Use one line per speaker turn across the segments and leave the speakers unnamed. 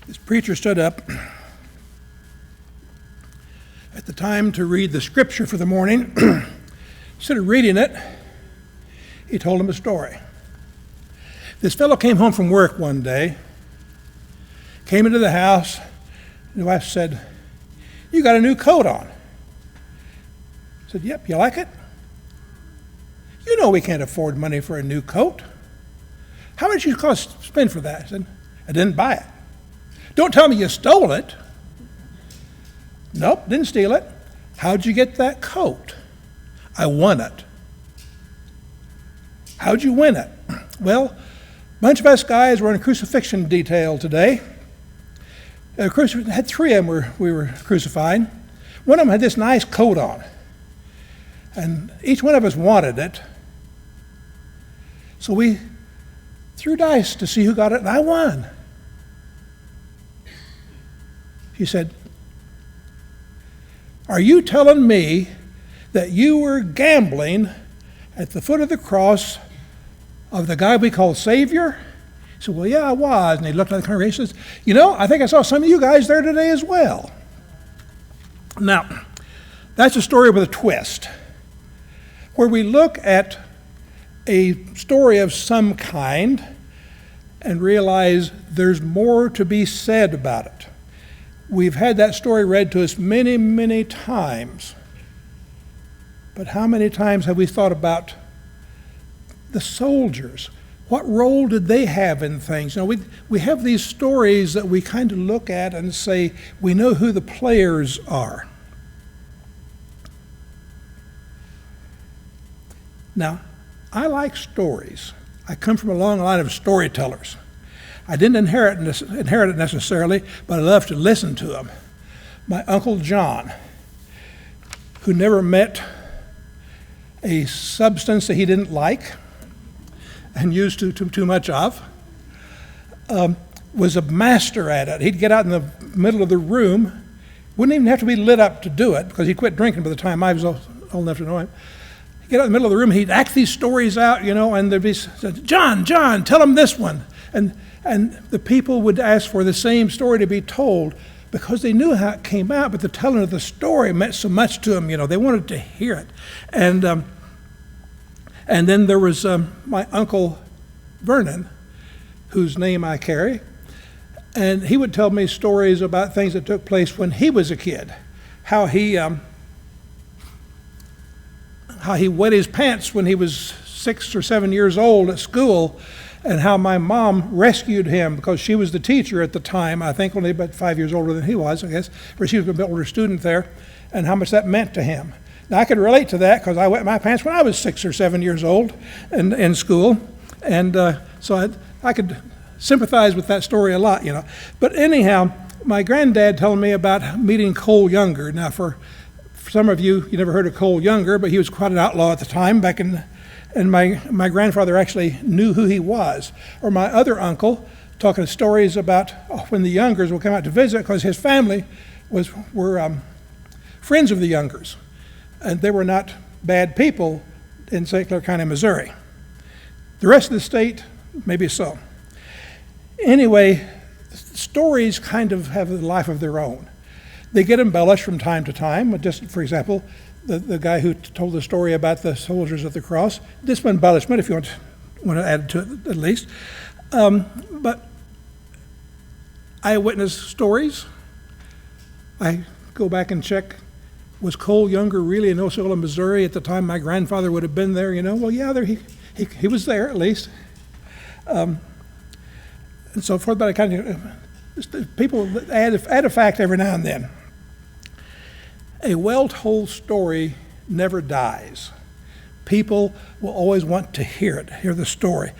This preacher stood up at the time to read the scripture for the morning. Instead of reading it, he told him a story. This fellow came home from work one day, came into the house, and the wife said, "You got a new coat on." He said, "Yep, you like it?" "You know we can't afford money for a new coat. How much you spend for that?" I said, "I didn't buy it." "Don't tell me you stole it." "Nope, didn't steal it." "How'd you get that coat?" "I won it." "How'd you win it?" "Well, a bunch of us guys were in a crucifixion detail today. Had three of them we were crucifying. One of them had this nice coat on, and each one of us wanted it. So we threw dice to see who got it, and I won." He said, "Are you telling me that you were gambling at the foot of the cross of the guy we call Savior?" He said, "Well, yeah, I was." And he looked at the congregation and says, "You know, I think I saw some of you guys there today as well." Now, that's a story with a twist, where we look at a story of some kind and realize there's more to be said about it. We've had that story read to us many, many times. But how many times have we thought about the soldiers? What role did they have in things? You know, we have these stories that we kind of look at and say, we know who the players are. Now, I like stories. I come from a long line of storytellers. I didn't inherit it necessarily, but I love to listen to them. My Uncle John, who never met a substance that he didn't like and used too much of, was a master at it. He'd get out in the middle of the room, wouldn't even have to be lit up to do it, because he quit drinking by the time I was old enough to know him. He'd get out in the middle of the room, he'd act these stories out, you know, and there'd be, John, tell him this one. And the people would ask for the same story to be told because they knew how it came out, but the telling of the story meant so much to them, you know, they wanted to hear it. And then there was my Uncle Vernon, whose name I carry, and he would tell me stories about things that took place when he was a kid, how he wet his pants when he was 6 or 7 years old at school, and how my mom rescued him because she was the teacher at the time, I think only about 5 years older than he was, I guess, or she was an older student there, and how much that meant to him. Now, I could relate to that because I wet my pants when I was 6 or 7 years old in school, and so I could sympathize with that story a lot, you know. But anyhow, my granddad told me about meeting Cole Younger. Now, for some of you, you never heard of Cole Younger, but he was quite an outlaw at the time back in. And my grandfather actually knew who he was. Or my other uncle, talking stories about when the Youngers would come out to visit, because his family were friends of the Youngers. And they were not bad people in St. Clair County, Missouri. The rest of the state, maybe so. Anyway, stories kind of have a life of their own. They get embellished from time to time. Just for example, the guy who told the story about the soldiers at the cross, this one embellishment, if you want to add to it at least. But eyewitness stories, I go back and check, was Cole Younger really in Osceola, Missouri at the time my grandfather would have been there, you know? Well, yeah, he was there at least. And so forth, but I kind of, people add a fact every now and then. A well-told story never dies. People will always want to hear the story.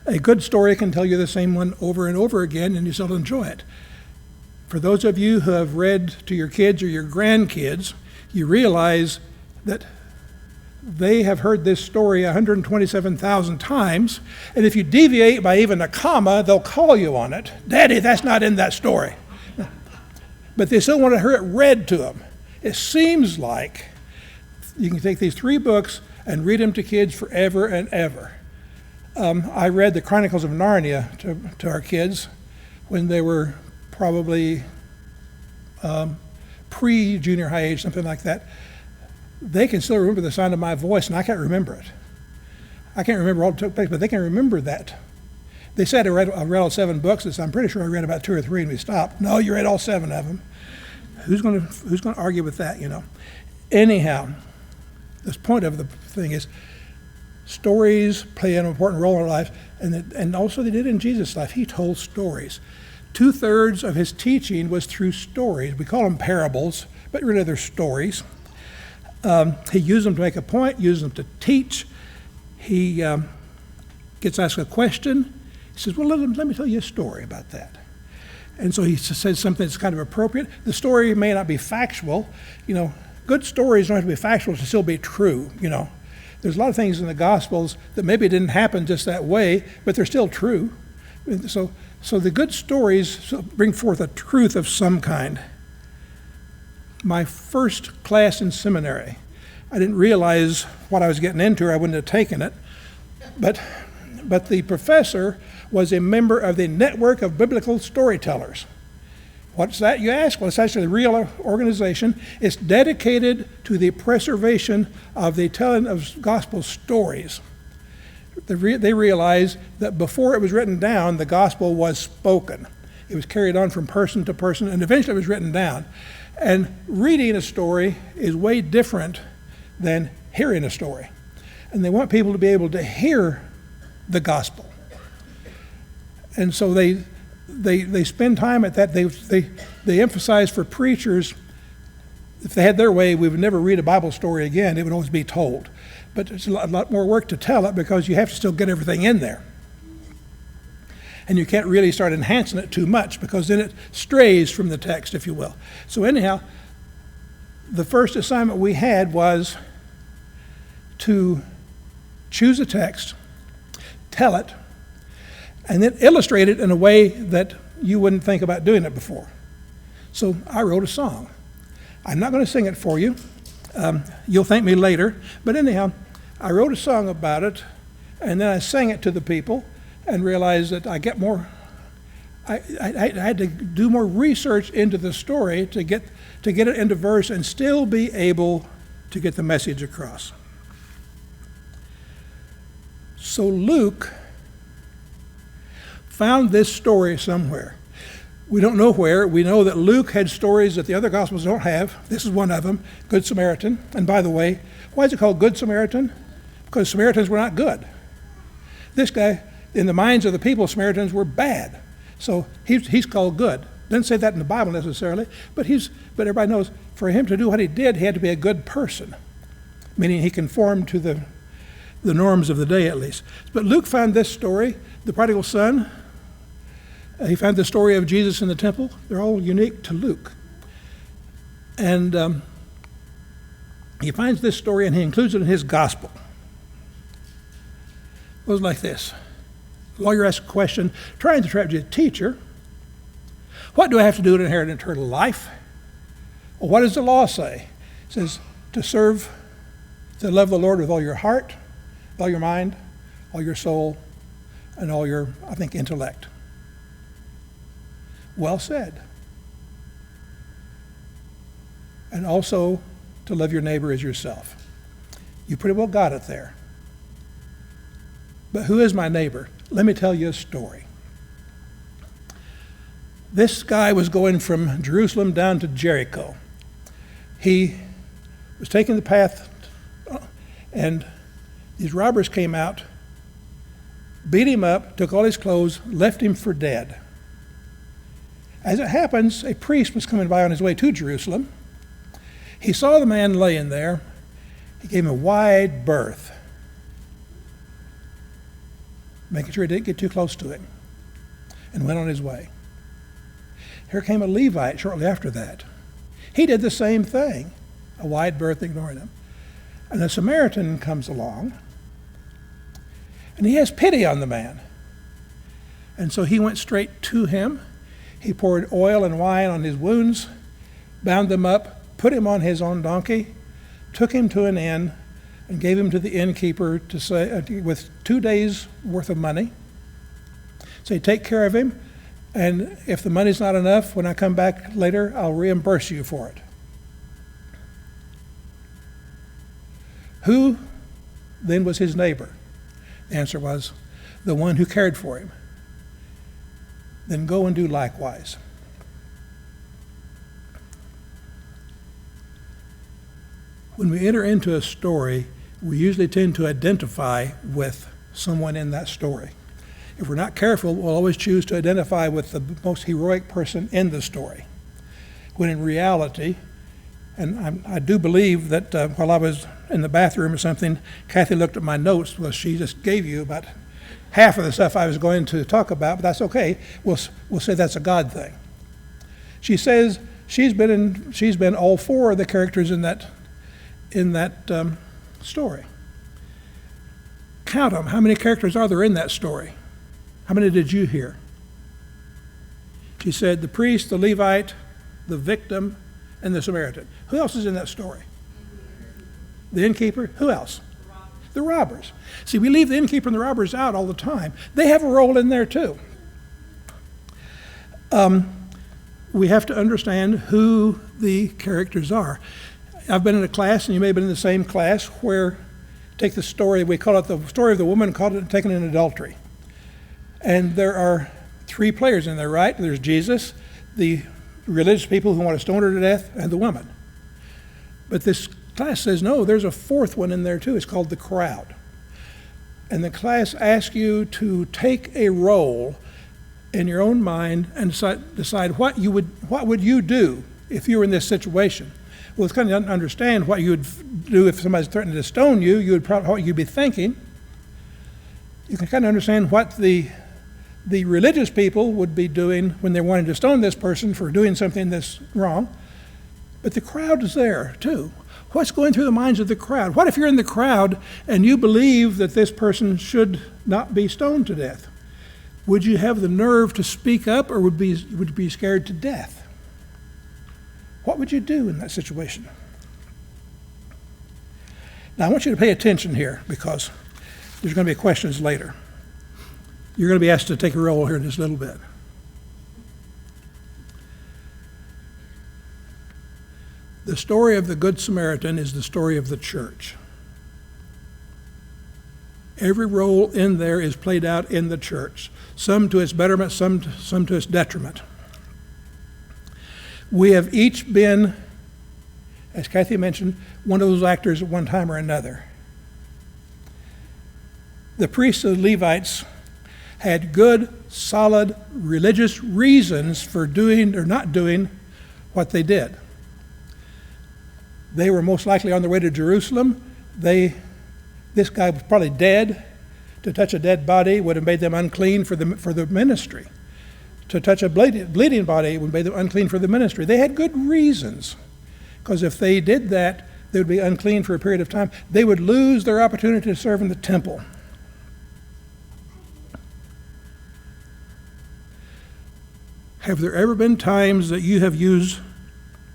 A good story can tell you the same one over and over again, and you still enjoy it. For those of you who have read to your kids or your grandkids, you realize that they have heard this story 127,000 times, and if you deviate by even a comma, they'll call you on it. "Daddy, that's not in that story." But they still want to hear it read to them. It seems like you can take these 3 books and read them to kids forever and ever. I read the Chronicles of Narnia to our kids when they were probably pre-junior high age, something like that, they can still remember the sound of my voice, and I can't remember it. I can't remember all that took place, but they can remember that. They said I read all 7 books, and I'm pretty sure I read about 2 or 3 and we stopped. No, you read all 7 of them. Who's going to argue with that, you know? Anyhow, the point of the thing is stories play an important role in our life, and also they did in Jesus' life. He told stories. 2/3 of his teaching was through stories. We call them parables, but really they're stories. He used them to make a point, used them to teach. He gets asked a question. He says, well, let me tell you a story about that. And so he says something that's kind of appropriate. The story may not be factual. You know, good stories don't have to be factual to still be true, you know. There's a lot of things in the Gospels that maybe didn't happen just that way, but they're still true. So the good stories bring forth a truth of some kind. My first class in seminary, I didn't realize what I was getting into, or I wouldn't have taken it. But the professor was a member of the Network of Biblical Storytellers. What's that, you ask? Well, it's actually a real organization. It's dedicated to the preservation of the telling of gospel stories. They realized that before it was written down, the gospel was spoken. It was carried on from person to person, and eventually it was written down. And reading a story is way different than hearing a story. And they want people to be able to hear the gospel. And so they spend time at that. They emphasize for preachers, if they had their way, we would never read a Bible story again. It would always be told. But it's a lot more work to tell it because you have to still get everything in there. And you can't really start enhancing it too much because then it strays from the text, if you will. So anyhow, the first assignment we had was to choose a text, tell it, and then illustrate it in a way that you wouldn't think about doing it before. So I wrote a song. I'm not going to sing it for you. You'll thank me later. But anyhow, I wrote a song about it, and then I sang it to the people and realized that I had to do more research into the story to get it into verse and still be able to get the message across. So Luke found this story somewhere. We don't know where. We know that Luke had stories that the other Gospels don't have. This is one of them, Good Samaritan. And by the way, why is it called Good Samaritan? Because Samaritans were not good. This guy, in the minds of the people, Samaritans were bad. So he's called good. Doesn't say that in the Bible necessarily, but everybody knows for him to do what he did, he had to be a good person, meaning he conformed to the norms of the day at least. But Luke found this story, the prodigal son. He found the story of Jesus in the temple. They're all unique to Luke. And he finds this story and he includes it in his gospel. It goes like this. The lawyer asks a question, trying to trap Jesus. Teacher, what do I have to do to inherit eternal life? Well, what does the law say? It says to love the Lord with all your heart, all your mind, all your soul, and all your, I think, intellect. Well said. And also to love your neighbor as yourself. You pretty well got it there. But who is my neighbor? Let me tell you a story. This guy was going from Jerusalem down to Jericho. He was taking the path, and these robbers came out, beat him up, took all his clothes, left him for dead. As it happens, a priest was coming by on his way to Jerusalem. He saw the man laying there. He gave him a wide berth, making sure he didn't get too close to him, and went on his way. Here came a Levite shortly after that. He did the same thing, a wide berth, ignoring him. And a Samaritan comes along, and he has pity on the man. And so he went straight to him. He poured oil and wine on his wounds, bound them up, put him on his own donkey, took him to an inn, and gave him to the innkeeper to say, with 2 days' worth of money. So he'd take care of him, And if the money's not enough, when I come back later, I'll reimburse you for it. Who then was his neighbor? The answer was, the one who cared for him. Then go and do likewise. When we enter into a story, we usually tend to identify with someone in that story. If we're not careful, we'll always choose to identify with the most heroic person in the story. When in reality, and I do believe that while I was in the bathroom or something, Kathy looked at my notes because she just gave you about half of the stuff I was going to talk about, but that's okay. We'll say that's a God thing. She says she's been all four of the characters in that story. Count them. How many characters are there in that story? How many did you hear? She said the priest, the Levite, the victim, and the Samaritan. Who else is in that story? The innkeeper. Who else? The robbers. See, we leave the innkeeper and the robbers out all the time. They have a role in there too. We have to understand who the characters are. I've been in a class, and you may have been in the same class, where take the story, we call it the story of the woman caught taken in adultery. And there are three players in there, right? There's Jesus, the religious people who want to stone her to death, and the woman. But this class says, no, there's a fourth one in there too. It's called the crowd. And the class asks you to take a role in your own mind and decide what would you do if you were in this situation. Well, it's kind of understand what you would do if somebody's threatening to stone you. What you'd be thinking. You can kind of understand what the religious people would be doing when they're wanting to stone this person for doing something that's wrong. But the crowd is there too. What's going through the minds of the crowd? What if you're in the crowd and you believe that this person should not be stoned to death? Would you have the nerve to speak up, or would you be scared to death? What would you do in that situation? Now, I want you to pay attention here, because there's going to be questions later. You're going to be asked to take a role here in just a little bit. The story of the Good Samaritan is the story of the church. Every role in there is played out in the church, some to its betterment, some to its detriment. We have each been, as Kathy mentioned, one of those actors at one time or another. The priests and the Levites had good, solid, religious reasons for doing or not doing what they did. They were most likely on their way to Jerusalem. This guy was probably dead. To touch a dead body would have made them unclean for the ministry. To touch a bleeding body would make them unclean for the ministry. They had good reasons, because if they did that, they would be unclean for a period of time. They would lose their opportunity to serve in the temple. Have there ever been times that you have used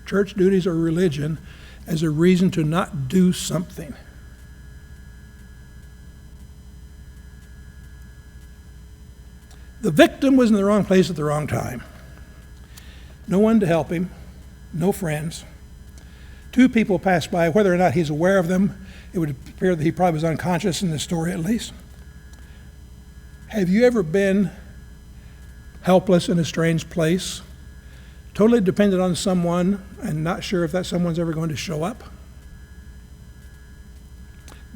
church duties or religion as a reason to not do something? The victim was in the wrong place at the wrong time. No one to help him, no friends. Two people passed by. Whether or not he's aware of them, it would appear that he probably was unconscious in the story at least. Have you ever been helpless in a strange place, totally dependent on someone and not sure if that someone's ever going to show up?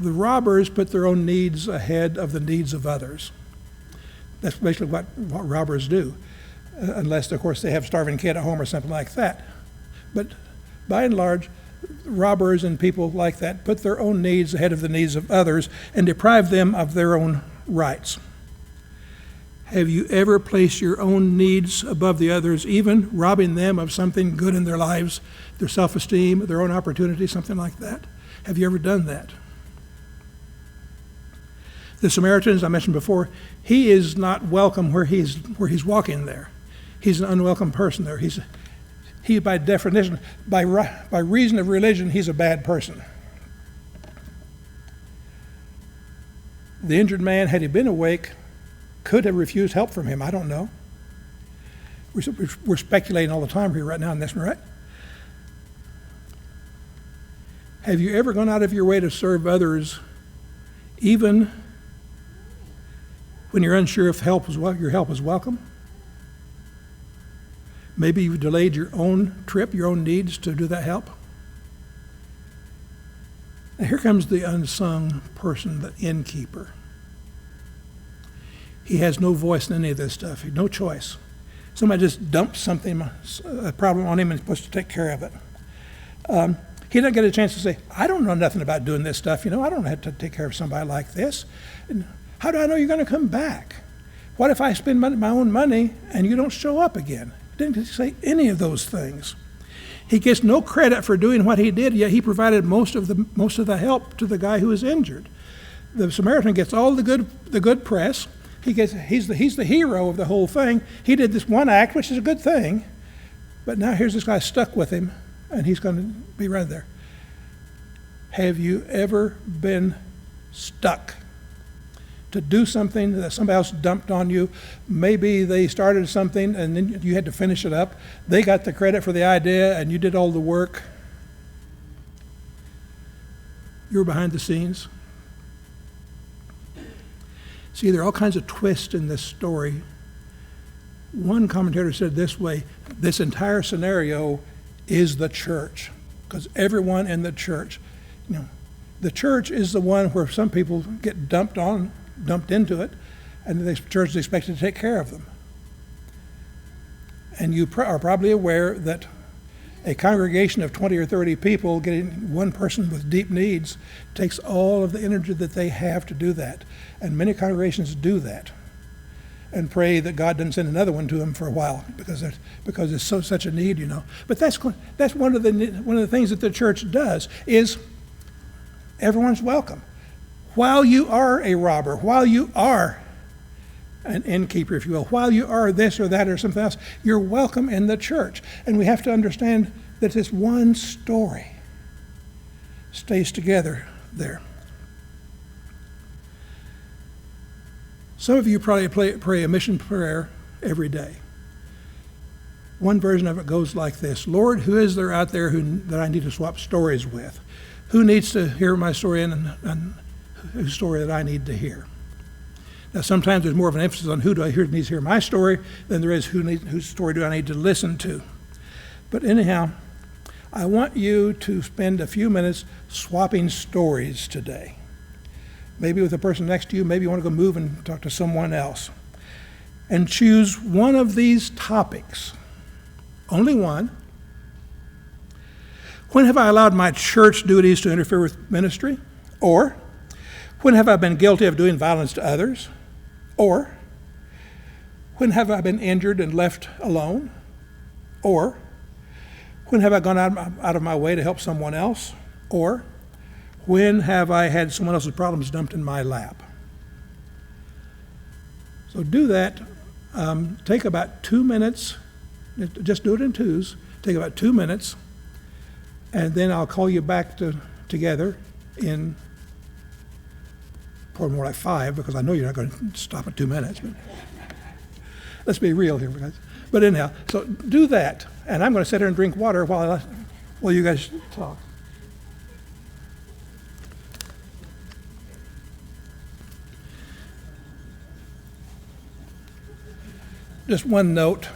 The robbers put their own needs ahead of the needs of others. That's basically what robbers do, unless, of course, they have a starving kid at home or something like that. But by and large, robbers and people like that put their own needs ahead of the needs of others and deprive them of their own rights. Have you ever placed your own needs above the others, even robbing them of something good in their lives, their self-esteem, their own opportunity, something like that? Have you ever done that? The Samaritan, as I mentioned before, he is not welcome where he's walking there. He's an unwelcome person there. He by definition, by reason of religion, he's a bad person. The injured man, had he been awake, could have refused help from him. I don't know. We're speculating all the time here right now on this one, right? Have you ever gone out of your way to serve others, even when you're unsure if your help is welcome? Maybe you've delayed your own trip, your own needs to do that help. Now here comes the unsung person, the innkeeper. He has no voice in any of this stuff. He no choice. Somebody just dumps something, a problem on him, and is supposed to take care of it. He doesn't get a chance to say, I don't know nothing about doing this stuff. I don't have to take care of somebody like this. And how do I know you're going to come back? What if I spend my own money and you don't show up again? He didn't say any of those things. He gets no credit for doing what he did, yet he provided most of the help to the guy who was injured. The Samaritan gets all the good press. He's the hero of the whole thing. He did this one act, which is a good thing, but now here's this guy stuck with him, and he's going to be right there. Have you ever been stuck to do something that somebody else dumped on you? Maybe they started something and then you had to finish it up. They got the credit for the idea and you did all the work. You were behind the scenes. See, there are all kinds of twists in this story. One commentator said this way: this entire scenario is the church, because everyone in the church, the church is the one where some people get dumped into it, and the church is expected to take care of them. And you are probably aware that a congregation of 20 or 30 people getting one person with deep needs takes all of the energy that they have to do that. And many congregations do that and pray that God doesn't send another one to them for a while because it's such a need, But that's one of the things that the church does is everyone's welcome. While you are a robber, while you are an innkeeper, if you will, while you are this or that or something else, you're welcome in the church. And we have to understand that this one story stays together there. Some of you probably pray a mission prayer every day. One version of it goes like this: Lord, who is there out there that I need to swap stories with? Who needs to hear my story and whose story that I need to hear? Now, sometimes there's more of an emphasis on who needs to hear my story than there is whose story do I need to listen to. But anyhow, I want you to spend a few minutes swapping stories today. Maybe with the person next to you, maybe you want to go move and talk to someone else. And choose one of these topics, only one. When have I allowed my church duties to interfere with ministry? Or, when have I been guilty of doing violence to others? Or, when have I been injured and left alone? Or, when have I gone out of my way to help someone else? Or, when have I had someone else's problems dumped in my lap? So do that. Take about 2 minutes. Just do it in twos. Take about 2 minutes. And then I'll call you back together in probably more like 5, because I know you're not going to stop at 2 minutes. But let's be real here, guys. But anyhow, so do that. And I'm going to sit here and drink water while you guys talk. Just one note.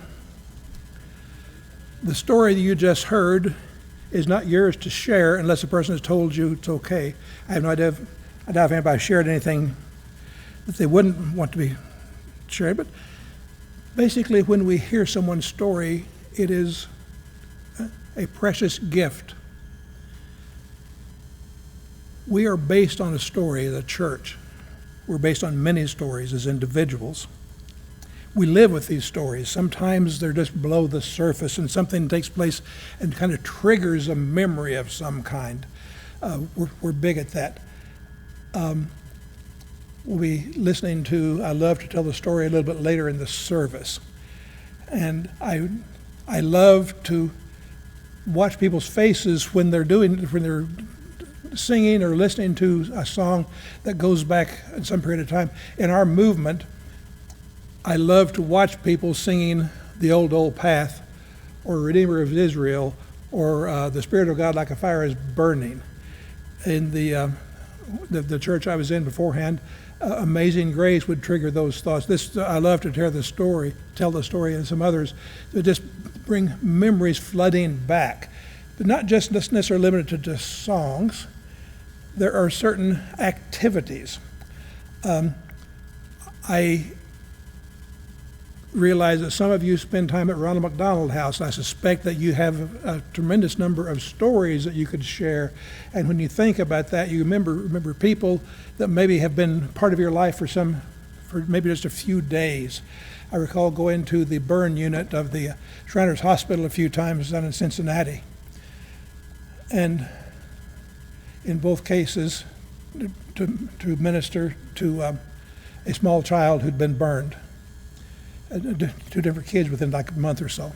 The story that you just heard is not yours to share unless the person has told you it's okay. I have no idea if anybody shared anything that they wouldn't want to be shared, but basically when we hear someone's story, it is a precious gift. We are based on a story, the church. We're based on many stories as individuals. We live with these stories. Sometimes they're just below the surface and something takes place and kind of triggers a memory of some kind. We're big at that. We'll be listening to I Love to Tell the Story a little bit later in the service. And I love to watch people's faces when they're singing or listening to a song that goes back in some period of time. In our movement, I love to watch people singing the old path, or Redeemer of Israel, or the Spirit of God like a fire is burning. In the church I was in beforehand, Amazing Grace would trigger those thoughts. I love to tell the story, and some others that just bring memories flooding back. But not just necessarily limited to songs. There are certain activities. I realize that some of you spend time at Ronald McDonald House. I suspect that you have a tremendous number of stories that you could share. And when you think about that, you remember people that maybe have been part of your life for maybe just a few days. I recall going to the burn unit of the Shriners Hospital a few times down in Cincinnati. And in both cases, to minister to a small child who'd been burned. Two different kids within like a month or so.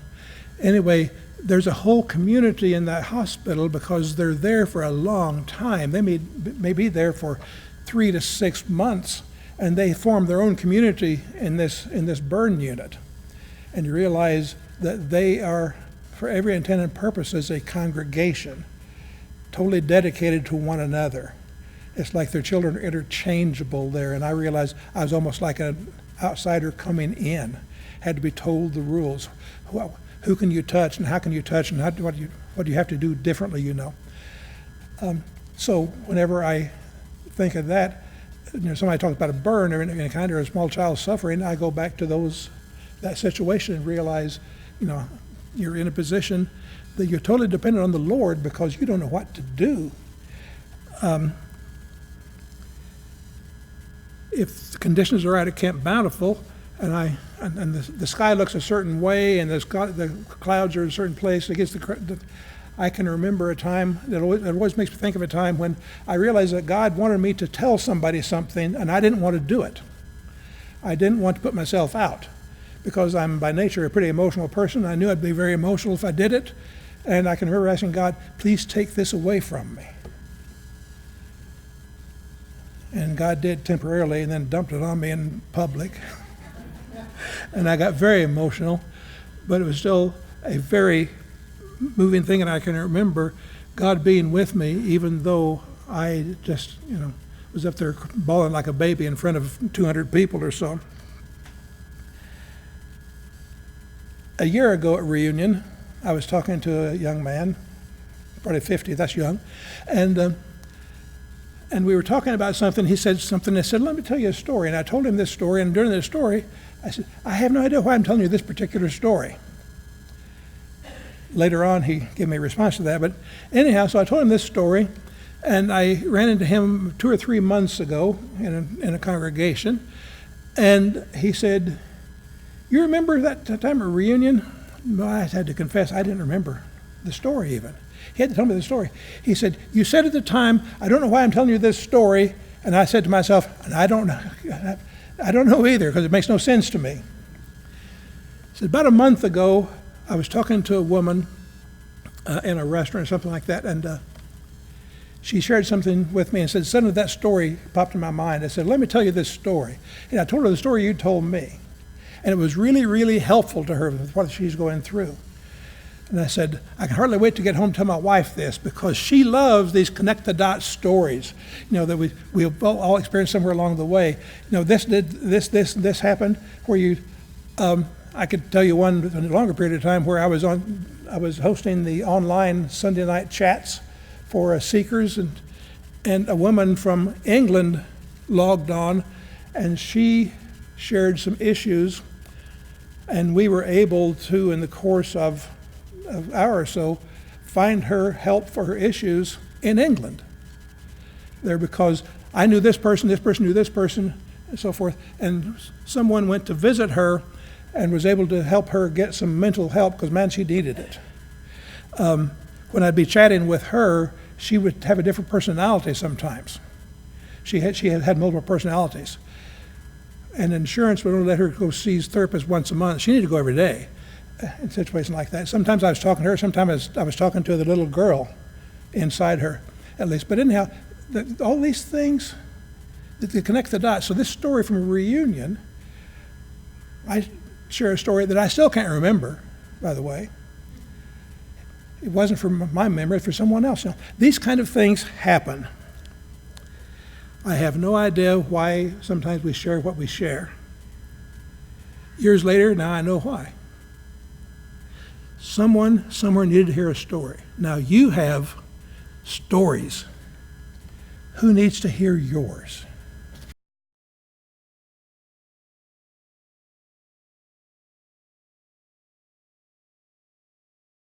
Anyway, there's a whole community in that hospital because they're there for a long time. They may be there for 3 to 6 months, and they form their own community in this burn unit. And you realize that they are, for every intent and purpose, a congregation, totally dedicated to one another. It's like their children are interchangeable there, and I realized I was almost like an outsider coming in, had to be told the rules. Who can you touch, and how can you touch, and what do you have to do differently, So whenever I think of that, somebody talks about a burn or any kind of a small child suffering, I go back to that situation and realize, you're in a position that you're totally dependent on the Lord because you don't know what to do. If the conditions are right at Camp Bountiful, and the sky looks a certain way, and the clouds are in a certain place, I can remember a time that always makes me think of a time when I realized that God wanted me to tell somebody something, and I didn't want to do it. I didn't want to put myself out because I'm by nature a pretty emotional person. I knew I'd be very emotional if I did it, and I can remember asking God, please take this away from me. And God did temporarily, and then dumped it on me in public. And I got very emotional, but it was still a very moving thing, and I can remember God being with me, even though I just, was up there bawling like a baby in front of 200 people or so. A year ago at reunion, I was talking to a young man, probably 50, that's young, and we were talking about something. He said something. I said, let me tell you a story. And I told him this story. And during this story, I said, I have no idea why I'm telling you this particular story. Later on, he gave me a response to that. But anyhow, so I told him this story. And I ran into him 2 or 3 months ago in a congregation. And he said, you remember that time at reunion? Well, I had to confess, I didn't remember the story even. He had to tell me the story. He said, you said at the time, I don't know why I'm telling you this story. And I said to myself, and I don't know either, because it makes no sense to me. He said, about a month ago, I was talking to a woman in a restaurant or something like that, and she shared something with me and said, suddenly that story popped in my mind. I said, let me tell you this story. And I told her the story you told me. And it was really, really helpful to her with what she's going through. And I said, I can hardly wait to get home to tell my wife this, because she loves these connect-the-dots stories, that we've all experienced somewhere along the way. This happened, where I could tell you one in a longer period of time where I was hosting the online Sunday night chats for seekers, and a woman from England logged on, and she shared some issues, and we were able to, in the course of an hour or so, find her help for her issues in England. There, because I knew this person knew this person, and so forth, and someone went to visit her and was able to help her get some mental help, because man, she needed it. When I'd be chatting with her, she would have a different personality sometimes. She had multiple personalities. And insurance would only let her go see therapists once a month. She needed to go every day in situations like that. Sometimes I was talking to her, sometimes I was talking to the little girl inside her, at least. But anyhow, all these things that connect the dots. So this story from a reunion, I share a story that I still can't remember, by the way. It wasn't from my memory, for someone else. These kind of things happen. I have no idea why sometimes we share what we share. Years later, now I know why. Someone somewhere needed to hear a story. Now you have stories. Who needs to hear yours?